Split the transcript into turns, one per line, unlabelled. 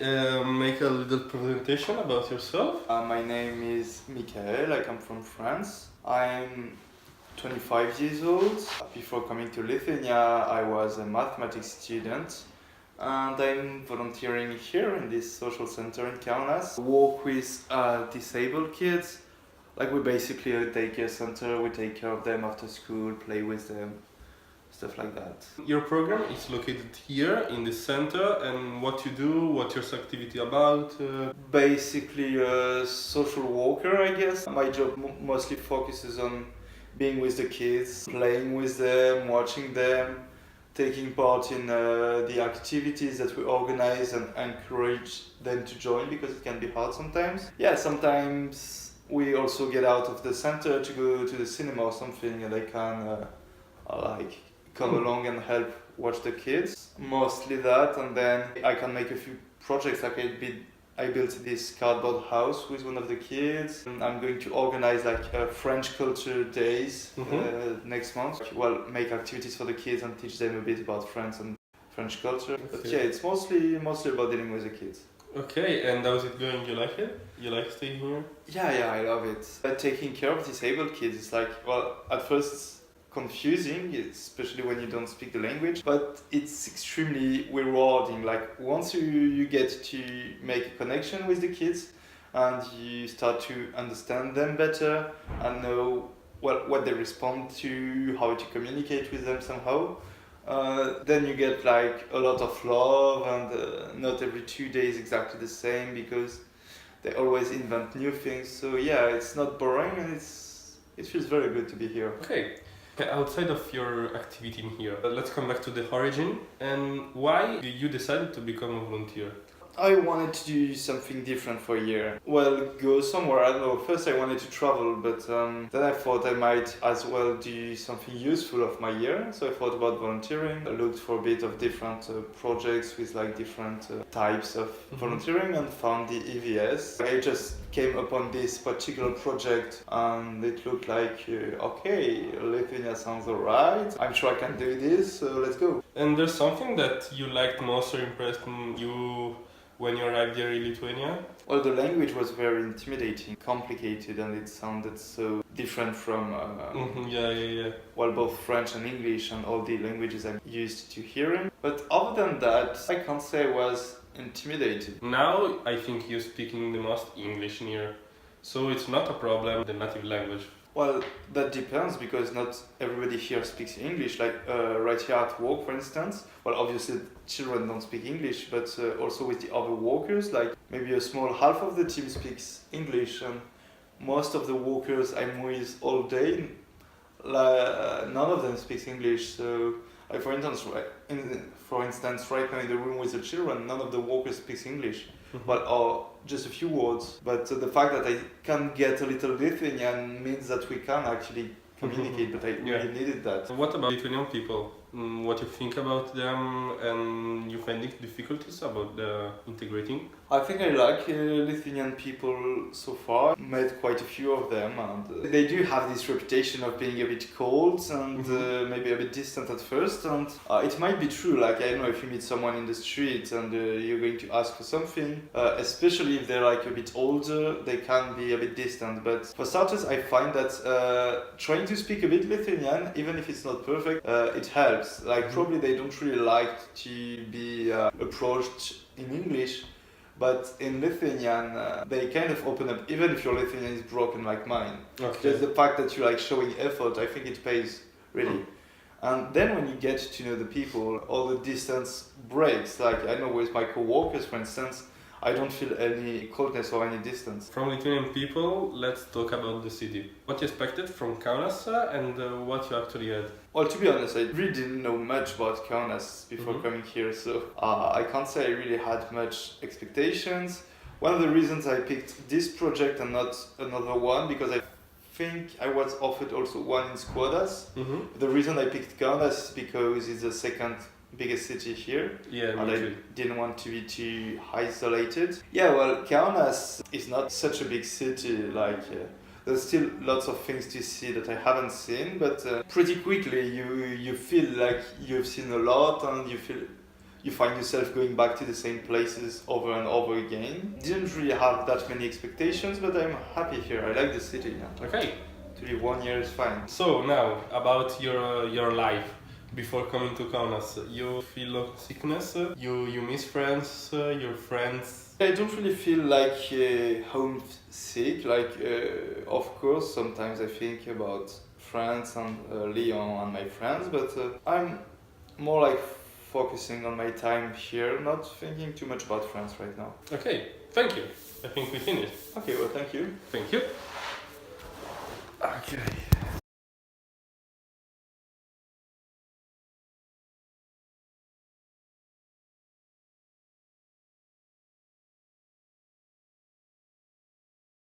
make a little presentation about yourself.
My name is Michael, I come from France. I'm 25 years old. Before coming to Lithuania, I was a mathematics student and I'm volunteering here in this social center in Kaunas. I work with disabled kids. Like we're basically a daycare center, we take care of them after school, play with them, stuff like that.
Your program is located here in the center, and what you do, what's your activity about?
Basically a social worker, I guess. My job mostly focuses on being with the kids, playing with them, watching them, taking part in the activities that we organize and encourage them to join because it can be hard sometimes. Yeah, sometimes we also get out of the center to go to the cinema or something and they can come along and help watch the kids. Mostly that, and then I can make a few projects. Like I built this cardboard house with one of the kids. I'm going to organize French culture days next month. Well, make activities for the kids and teach them a bit about France and French culture. But yeah, it's mostly about dealing with the kids.
Okay, and how's it going? You like it? You like staying here?
Yeah, I love it. Taking care of disabled kids is at first it's confusing, especially when you don't speak the language, but it's extremely rewarding. Like once you get to make a connection with the kids and you start to understand them better and know what they respond to, how to communicate with them somehow, then you get a lot of love, and not every 2 days exactly the same because they always invent new things. So yeah, it's not boring and it feels very good to be here.
Okay. Outside of your activity in here, let's come back to the origin. And why you decided to become a volunteer?
I wanted to do something different for a year. Well, go somewhere, I don't know. First I wanted to travel, but then I thought I might as well do something useful of my year. So I thought about volunteering. I looked for a bit of different projects with different types of volunteering and found the EVS. I just came upon this particular project and it looked like, okay, Lithuania sounds alright. I'm sure I can do this, so let's go.
And there's something that you liked most or impressed you when you arrived here in Lithuania?
Well, the language was very intimidating, complicated, and it sounded so different from both French and English and all the languages I'm used to hearing. But other than that, I can't say I was intimidated.
Now I think you're speaking the most English in here, so it's not a problem, the native language.
Well, that depends because not everybody here speaks English. Right here at work, for instance. Well, obviously children don't speak English, but also with the other workers, maybe a small half of the team speaks English, and most of the workers I'm with all day, none of them speaks English. So, for instance, right now in the room with the children, none of the workers speaks English. Or just a few words. But the fact that I can get a little Lithuanian means that we can actually communicate, but I really needed that.
So what about Lithuanian people? What you think about them, and you finding difficulties about integrating?
I think I like Lithuanian people so far. Met quite a few of them, and they do have this reputation of being a bit cold and maybe a bit distant at first. And it might be true. I don't know, if you meet someone in the street and you're going to ask for something, especially if they're a bit older, they can be a bit distant. But for starters, I find that trying to speak a bit Lithuanian, even if it's not perfect, it helps. Probably they don't really like to be approached in English, but in Lithuanian they kind of open up, even if your Lithuanian is broken like mine.
Okay.
Just the fact that you're showing effort, I think it pays really. And then when you get to know the people, all the distance breaks. I know with my co-workers, for instance, I don't feel any coldness or any distance.
From Lithuanian people, let's talk about the city. What you expected from Kaunas and what you actually had?
Well, to be honest, I really didn't know much about Kaunas before coming here, so I can't say I really had much expectations. One of the reasons I picked this project and not another one, because I think I was offered also one in Kaunas. The reason I picked Kaunas is because it's the second biggest city here, and I didn't want to be too isolated. Yeah, well, Kaunas is not such a big city. There's still lots of things to see that I haven't seen, but pretty quickly you feel like you've seen a lot, and you feel you find yourself going back to the same places over and over again. Didn't really have that many expectations, but I'm happy here. I like the city. Yeah.
Okay.
To live 1 year is fine.
So now about your life before coming to Kaunas. You feel sickness? You miss friends? Your friends?
I don't really feel like homesick. Of course, sometimes I think about France and Lyon and my friends, but I'm more like focusing on my time here, not thinking too much about France right now.
Okay, thank you. I think we finished.
Okay, well, thank you.
Thank you.